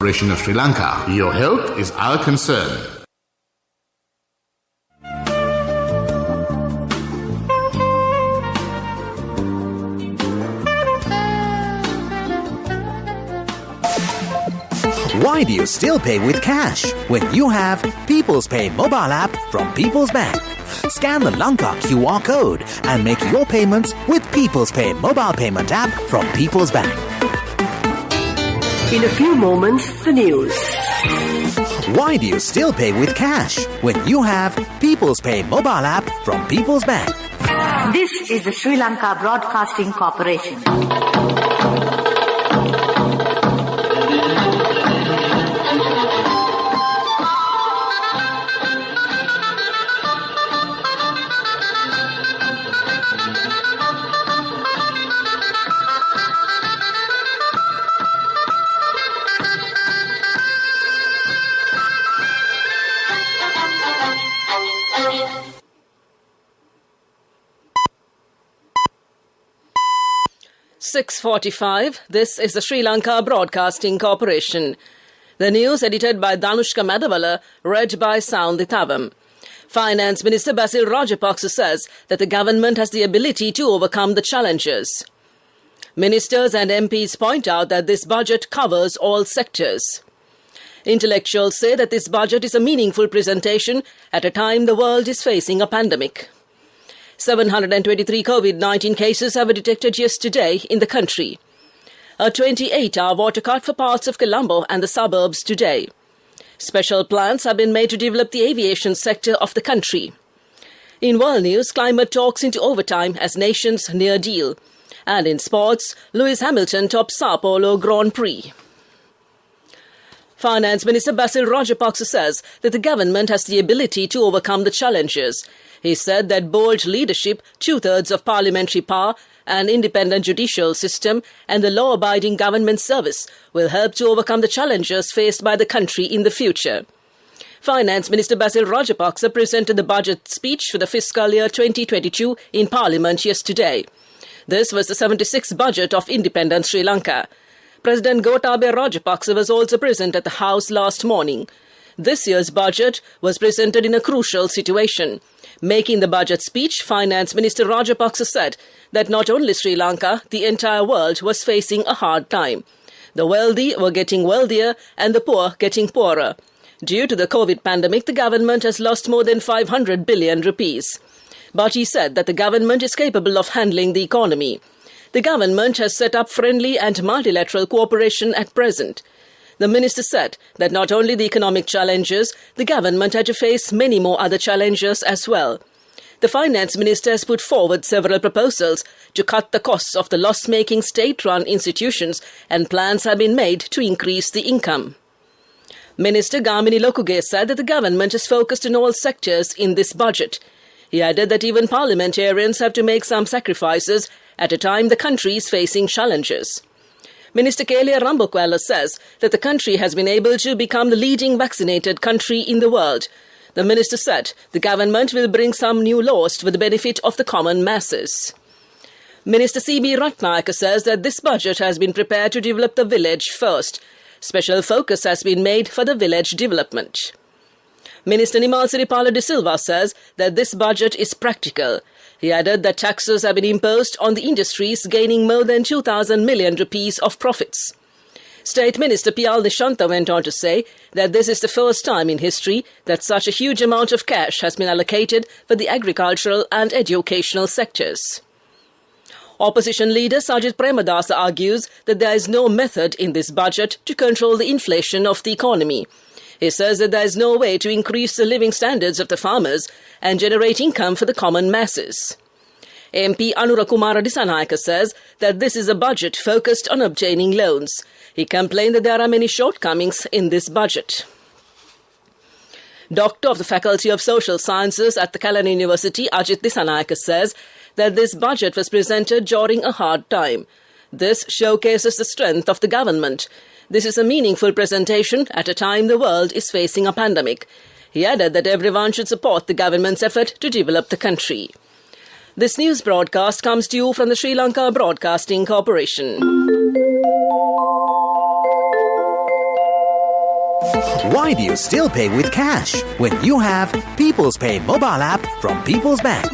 Corporation of Sri Lanka. Your health is our concern. Why do you still pay with cash when you have People's Pay mobile app from People's Bank? Scan the Lanka QR code and make your payments with People's Pay mobile payment app from People's Bank. In a few moments, the news. Why do you still pay with cash when you have People's Pay mobile app from People's Bank? This is the Sri Lanka Broadcasting Corporation. .45. This is the Sri Lanka Broadcasting Corporation. The news edited by Danushka Madavala, read by Soundithavam. Finance Minister Basil Rajapaksa says that the government has the ability to overcome the challenges. Ministers and MPs point out that this budget covers all sectors. Intellectuals say that this budget is a meaningful presentation at a time the world is facing a pandemic. 723 COVID-19 cases have been detected yesterday in the country. A 28-hour water cut for parts of Colombo and the suburbs today. Special plans have been made to develop the aviation sector of the country. In world news, climate talks into overtime as nations near deal. And in sports, Lewis Hamilton tops Sao Paulo Grand Prix. Finance Minister Basil Rajapaksa says that the government has the ability to overcome the challenges. He said that bold leadership, 2/3 of parliamentary power, an independent judicial system and the law-abiding government service will help to overcome the challenges faced by the country in the future. Finance Minister Basil Rajapaksa presented the budget speech for the fiscal year 2022 in Parliament yesterday. This was the 76th budget of independent Sri Lanka. President Gotabaya Rajapaksa was also present at the House last morning. This year's budget was presented in a crucial situation. Making the budget speech, Finance Minister Rajapaksa said that not only Sri Lanka, the entire world was facing a hard time. The wealthy were getting wealthier and the poor getting poorer. Due to the COVID pandemic, the government has lost more than 500 billion rupees. But he said that the government is capable of handling the economy. The government has set up friendly and multilateral cooperation at present. The minister said that not only the economic challenges, the government had to face many more other challenges as well. The finance minister has put forward several proposals to cut the costs of the loss-making state-run institutions, and plans have been made to increase the income. Minister Gamini Lokuge said that the government is focused on all sectors in this budget. He added that even parliamentarians have to make some sacrifices at a time the country is facing challenges. Minister Kelia Rambokwala says that the country has been able to become the leading vaccinated country in the world. The minister said the government will bring some new laws for the benefit of the common masses. Minister C.B. Ratnayaka says that this budget has been prepared to develop the village first. Special focus has been made for the village development. Minister Nimal Siripala de Silva says that this budget is practical. He added that taxes have been imposed on the industries gaining more than 2,000 million rupees of profits. State Minister Piyal Nishanta went on to say that this is the first time in history that such a huge amount of cash has been allocated for the agricultural and educational sectors. Opposition leader Sajid Premadasa argues that there is no method in this budget to control the inflation of the economy. He says that there is no way to increase the living standards of the farmers and generate income for the common masses. MP Anurakumara Disanayaka says that this is a budget focused on obtaining loans. He complained that there are many shortcomings in this budget. Doctor of the Faculty of Social Sciences at the Kalyan University, Ajit Disanayaka says that this budget was presented during a hard time. This showcases the strength of the government. This is a meaningful presentation at a time the world is facing a pandemic. He added that everyone should support the government's effort to develop the country. This news broadcast comes to you from the Sri Lanka Broadcasting Corporation. Why do you still pay with cash when you have People's Pay mobile app from People's Bank?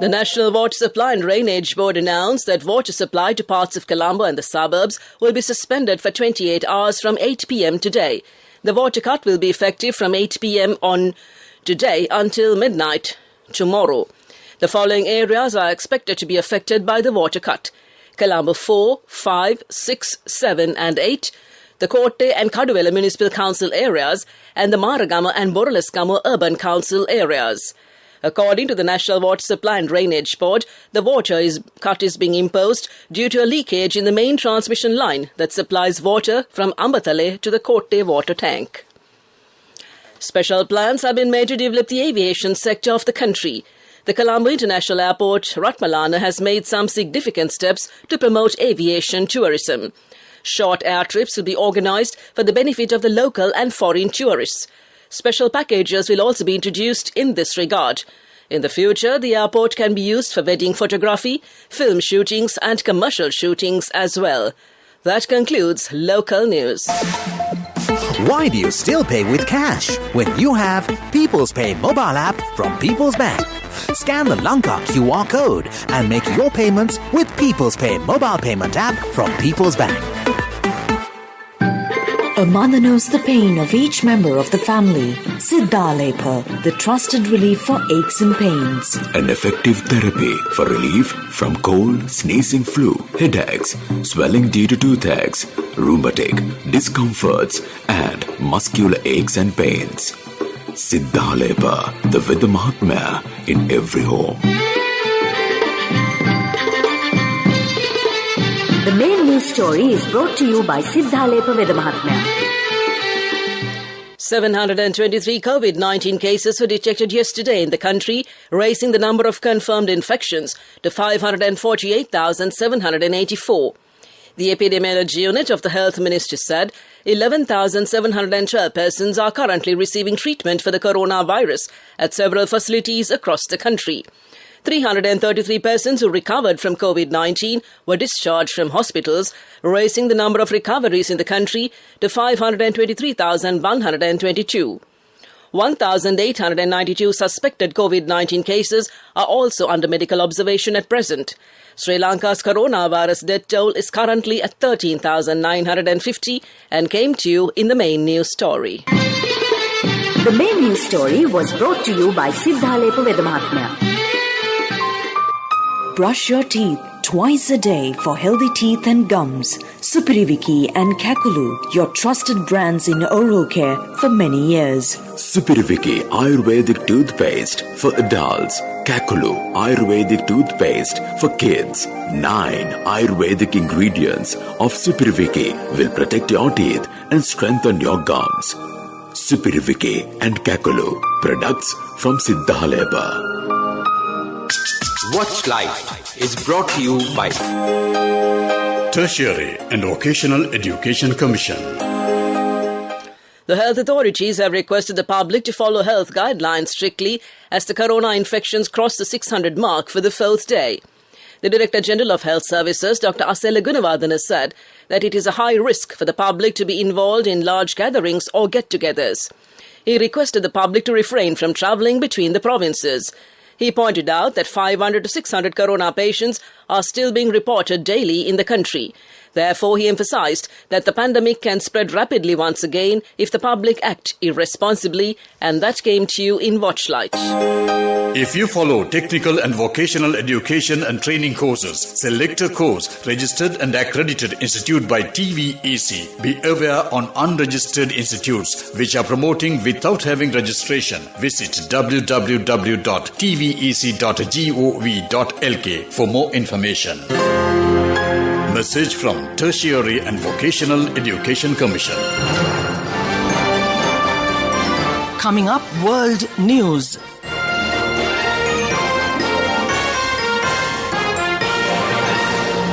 The National Water Supply and Drainage Board announced that water supply to parts of Colombo and the suburbs will be suspended for 28 hours from 8 p.m. today. The water cut will be effective from 8 p.m. on today until midnight tomorrow. The following areas are expected to be affected by the water cut: Colombo 4, 5, 6, 7 and 8, the Kotte and Kaduvela Municipal Council areas and the Maragama and Boralaskamo Urban Council areas. According to the National Water Supply and Drainage Board, the water cut is being imposed due to a leakage in the main transmission line that supplies water from Ambatale to the Kotte water tank. Special plans have been made to develop the aviation sector of the country. The Colombo International Airport, Ratmalana, has made some significant steps to promote aviation tourism. Short air trips will be organised for the benefit of the local and foreign tourists. Special packages will also be introduced in this regard. In the future, the airport can be used for wedding photography, film shootings and commercial shootings as well. That concludes local news. Why do you still pay with cash when you have People's Pay mobile app from People's Bank? Scan the Lanka QR code and make your payments with People's Pay mobile payment app from People's Bank. A mother knows the pain of each member of the family. Siddhalepa, the trusted relief for aches and pains. An effective therapy for relief from cold, sneezing, flu, headaches, swelling due to toothaches, rheumatic, discomforts, and muscular aches and pains. Siddhalepa, the Vidya Mahatmya in every home. The main news story is brought to you by Siddhalepa Vidya Mahatmya. 723 COVID-19 cases were detected yesterday in the country, raising the number of confirmed infections to 548,784. The epidemiology unit of the Health Ministry said 11,712 persons are currently receiving treatment for the coronavirus at several facilities across the country. 333 persons who recovered from COVID-19 were discharged from hospitals, raising the number of recoveries in the country to 523,122. 1,892 suspected COVID-19 cases are also under medical observation at present. Sri Lanka's coronavirus death toll is currently at 13,950 and came to you in the main news story. The main news story was brought to you by Siddhalepa Vidya Mahatmya. Brush your teeth twice a day for healthy teeth and gums. Supiriviki and Kakulu, your trusted brands in oral care for many years. Supiriviki Ayurvedic toothpaste for adults. Kakulu Ayurvedic toothpaste for kids. 9 Ayurvedic ingredients of Supiriviki will protect your teeth and strengthen your gums. Supiriviki and Kakulu, products from Siddhalepa. Watch Life is brought to you by Tertiary and Vocational Education Commission. The health authorities have requested the public to follow health guidelines strictly as the corona infections cross the 600 mark for the 4th day. The Director General of Health Services, Dr. Asela Gunawardena, said that it is a high risk for the public to be involved in large gatherings or get-togethers. He requested the public to refrain from travelling between the provinces. He pointed out that 500 to 600 corona patients are still being reported daily in the country. Therefore, he emphasized that the pandemic can spread rapidly once again if the public act irresponsibly, and that came to you in Watchlight. If you follow technical and vocational education and training courses, select a course registered and accredited institute by TVEC. Be aware on unregistered institutes which are promoting without having registration. Visit www.tvec.gov.lk for more information. Message from Tertiary and Vocational Education Commission. Coming up, World News.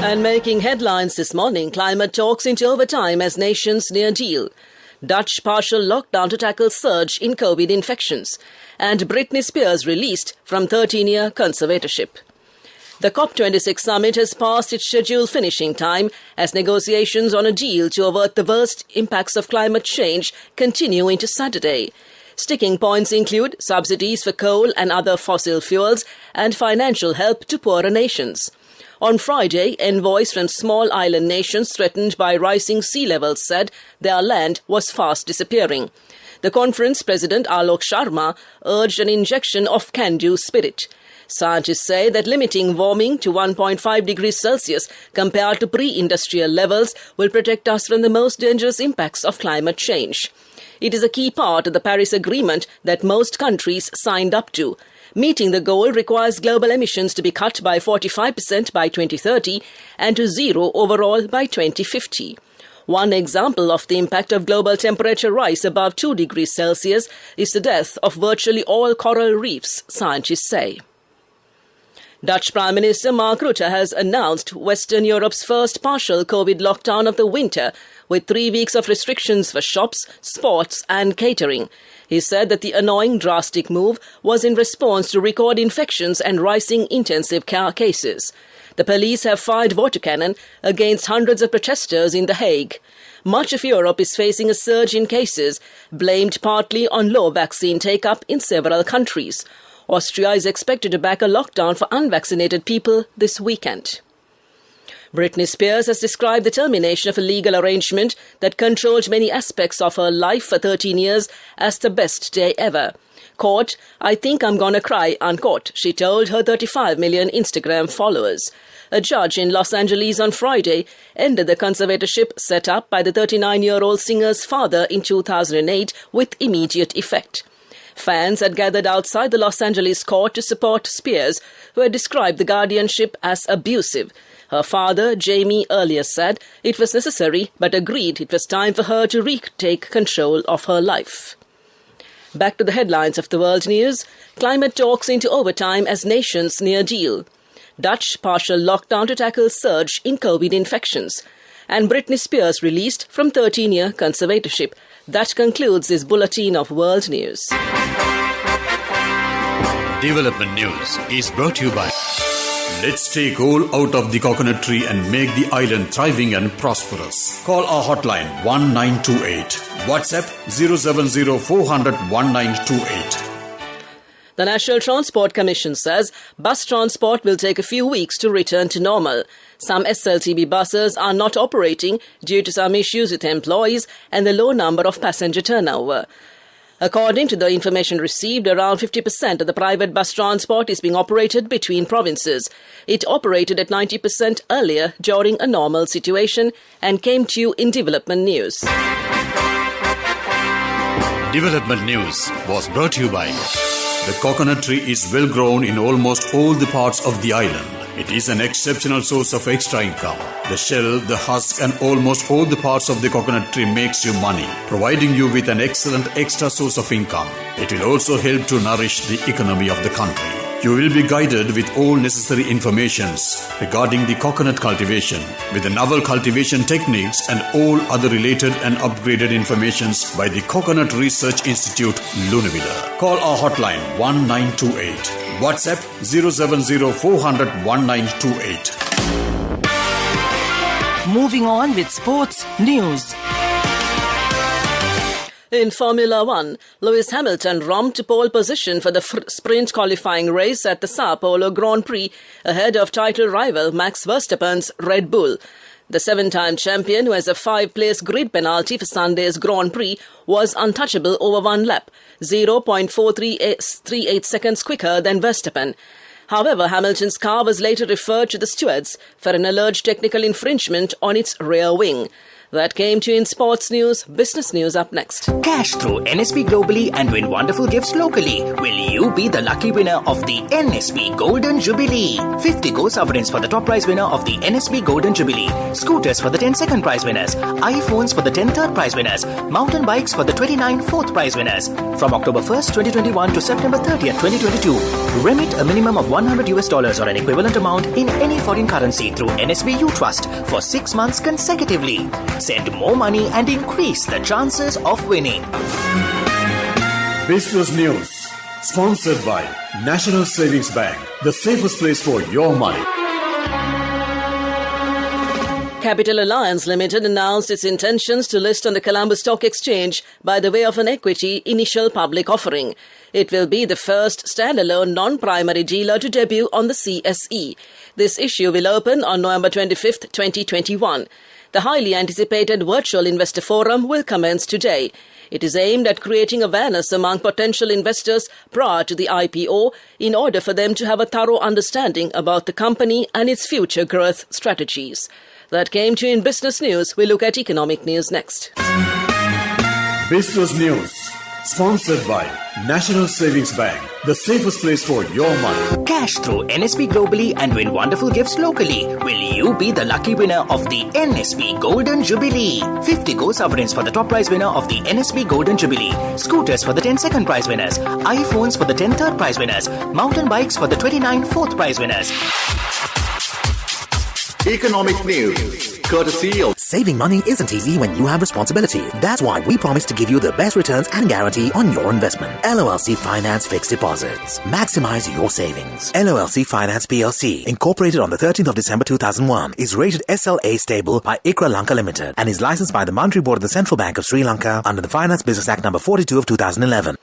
And making headlines this morning, climate talks into overtime as nations near deal. Dutch partial lockdown to tackle surge in COVID infections. And Britney Spears released from 13-year conservatorship. The COP26 summit has passed its scheduled finishing time as negotiations on a deal to avert the worst impacts of climate change continue into Saturday. Sticking points include subsidies for coal and other fossil fuels and financial help to poorer nations. On Friday, envoys from small island nations threatened by rising sea levels said their land was fast disappearing. The conference president Alok Sharma urged an injection of can-do spirit. Scientists say that limiting warming to 1.5 degrees Celsius compared to pre-industrial levels will protect us from the most dangerous impacts of climate change. It is a key part of the Paris Agreement that most countries signed up to. Meeting the goal requires global emissions to be cut by 45% by 2030 and to zero overall by 2050. One example of the impact of global temperature rise above 2 degrees Celsius is the death of virtually all coral reefs, scientists say. Dutch Prime Minister Mark Rutte has announced Western Europe's first partial COVID lockdown of the winter, with 3 weeks of restrictions for shops, sports and catering. He said that the annoying drastic move was in response to record infections and rising intensive care cases. The police have fired water cannon against hundreds of protesters in The Hague. Much of Europe is facing a surge in cases, blamed partly on low vaccine take-up in several countries. Austria is expected to back a lockdown for unvaccinated people this weekend. Britney Spears has described the termination of a legal arrangement that controlled many aspects of her life for 13 years as the best day ever. Quote, "I think I'm gonna cry," unquote, she told her 35 million Instagram followers. A judge in Los Angeles on Friday ended the conservatorship set up by the 39-year-old singer's father in 2008 with immediate effect. Fans had gathered outside the Los Angeles court to support Spears, who had described the guardianship as abusive. Her father, Jamie, earlier said it was necessary but agreed it was time for her to retake control of her life. Back to the headlines of the world news. Climate talks into overtime as nations near deal. Dutch partial lockdown to tackle surge in COVID infections. And Britney Spears released from 13-year conservatorship. That concludes this bulletin of world news. Development News is brought to you by Let's take coal out of the coconut tree and make the island thriving and prosperous. Call our hotline 1928. WhatsApp 070 400 1928. The National Transport Commission says bus transport will take a few weeks to return to normal. Some SLTB buses are not operating due to some issues with employees and the low number of passenger turnover. According to the information received, around 50% of the private bus transport is being operated between provinces. It operated at 90% earlier during a normal situation and came to you in Development News. Development News was brought to you by the coconut tree is well grown in almost all the parts of the island. It is an exceptional source of extra income. The shell, the husk and almost all the parts of the coconut tree makes you money, providing you with an excellent extra source of income. It will also help to nourish the economy of the country. You will be guided with all necessary informations regarding the coconut cultivation, with the novel cultivation techniques and all other related and upgraded informations by the Coconut Research Institute, Lunavilla. Call our hotline 1928. WhatsApp 070 400 1928. Moving on with sports news. In Formula One, Lewis Hamilton romped to pole position for the sprint qualifying race at the Sao Paulo Grand Prix ahead of title rival Max Verstappen's Red Bull. The 7-time champion, who has a 5-place grid penalty for Sunday's Grand Prix, was untouchable over one lap, 0.438 seconds quicker than Verstappen. However, Hamilton's car was later referred to the stewards for an alleged technical infringement on its rear wing. That came to you in sports news. Business news up next. Cash through NSP globally and win wonderful gifts locally. Will you be the lucky winner of the NSP Golden Jubilee? 50 gold sovereigns for the top prize winner of the NSP Golden Jubilee. Scooters for the 10 second prize winners. iPhones for the 10 third prize winners. Mountain bikes for the 29 fourth prize winners. From October 1st, 2021 to September 30th, 2022. Remit a minimum of $100 or an equivalent amount in any foreign currency through NSB U Trust for 6 months consecutively. Send more money and increase the chances of winning. Business News Sponsored by National Savings Bank, the safest place for your money. Capital Alliance Limited announced its intentions to list on the Colombo Stock Exchange by the way of an equity initial public offering. It will be the first standalone non-primary dealer to debut on the CSE. This issue will open on November 25th, 2021. The highly anticipated virtual investor forum will commence today. It is aimed at creating awareness among potential investors prior to the IPO in order for them to have a thorough understanding about the company and its future growth strategies. That came to you in business news. We look at economic news next. Business news. Sponsored by National Savings Bank, the safest place for your money. Cash through NSB globally and win wonderful gifts locally. Will you be the lucky winner of the NSB Golden Jubilee? 50 Go sovereigns for the top prize winner of the NSB Golden Jubilee. Scooters for the 10 second prize winners. iPhones for the 10 third prize winners. Mountain bikes for the 29 fourth prize winners. Economic news, courtesy of... Saving money isn't easy when you have responsibility. That's why we promise to give you the best returns and guarantee on your investment. LOLC Finance Fixed Deposits. Maximize your savings. LOLC Finance PLC, incorporated on the 13th of December 2001, is rated SLA stable by ICRA Lanka Limited and is licensed by the Monetary Board of the Central Bank of Sri Lanka under the Finance Business Act number 42 of 2011.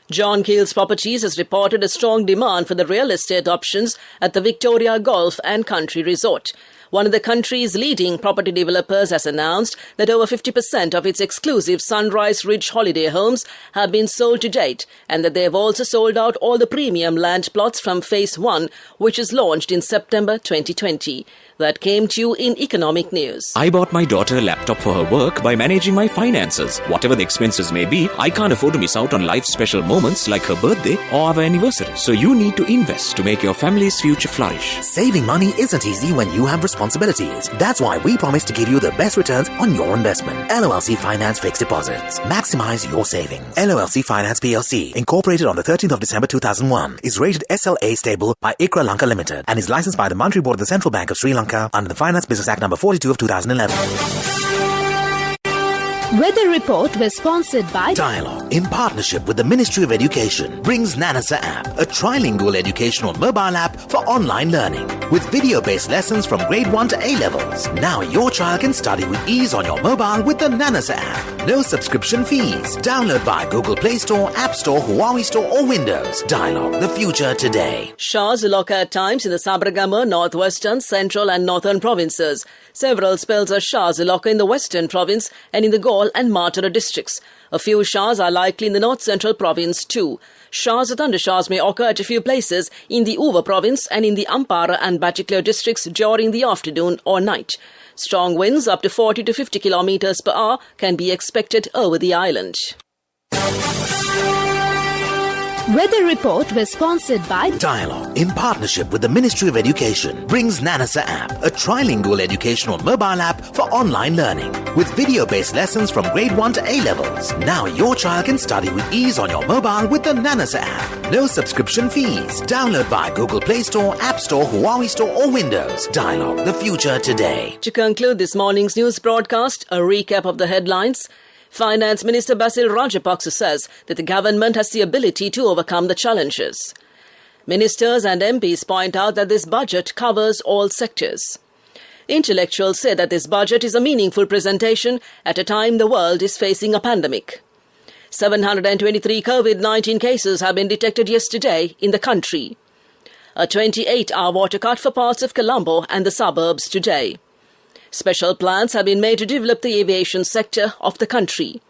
John Keel's Properties has reported a strong demand for the real estate options at the Victoria Golf and Country Resort. One of the country's leading property developers has announced that over 50% of its exclusive Sunrise Ridge holiday homes have been sold to date and that they have also sold out all the premium land plots from Phase 1, which is launched in September 2020. That came to you in economic news. I bought my daughter a laptop for her work by managing my finances. Whatever the expenses may be, I can't afford to miss out on life's special moments like her birthday or our anniversary. So you need to invest to make your family's future flourish. Saving money isn't easy when you have responsibilities. That's why we promise to give you the best returns on your investment. LOLC Finance Fixed Deposits. Maximize your savings. LOLC Finance PLC, incorporated on the 13th of December 2001, is rated SLA stable by ICRA Lanka Limited and is licensed by the Monetary Board of the Central Bank of Sri Lanka under the Finance Business Act number 42 of 2011. Weather Report was sponsored by Dialogue, in partnership with the Ministry of Education, brings Nanasa app, a trilingual educational mobile app for online learning. With video-based lessons from grade 1 to A-levels. Now your child can study with ease on your mobile with the Nanasa app. No subscription fees. Download via Google Play Store, App Store, Huawei Store or Windows. Dialogue, the future today. Showers will occur at times in the Sabaragama, northwestern, central and northern provinces. Several spells of showers will occur in the western province and in the Gaul and Matara districts. A few showers are likely in the north-central province too. Showers or thundershowers may occur at a few places in the Uva province and in the Ampara and Batticaloa districts during the afternoon or night. Strong winds up to 40 to 50 kilometers per hour can be expected over the island. Weather Report was sponsored by Dialogue, in partnership with the Ministry of Education, brings Nanasa app, a trilingual educational mobile app for online learning. With video-based lessons from grade 1 to A-levels. Now your child can study with ease on your mobile with the Nanasa app. No subscription fees. Download via Google Play Store, App Store, Huawei Store or Windows. Dialogue, the future today. To conclude this morning's news broadcast, a recap of the headlines. Finance Minister Basil Rajapaksa says that the government has the ability to overcome the challenges. Ministers and MPs point out that this budget covers all sectors. Intellectuals say that this budget is a meaningful presentation at a time the world is facing a pandemic. 723 COVID-19 cases have been detected yesterday in the country. A 28-hour water cut for parts of Colombo and the suburbs today. Special plans have been made to develop the aviation sector of the country.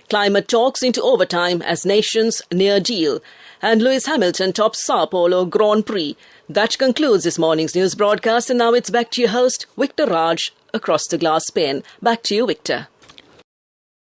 Climate talks into overtime as nations near deal. And Lewis Hamilton tops Sao Paulo Grand Prix. That concludes this morning's news broadcast, and now it's back to your host, Victor Raj, across the glass pane. Back to you, Victor.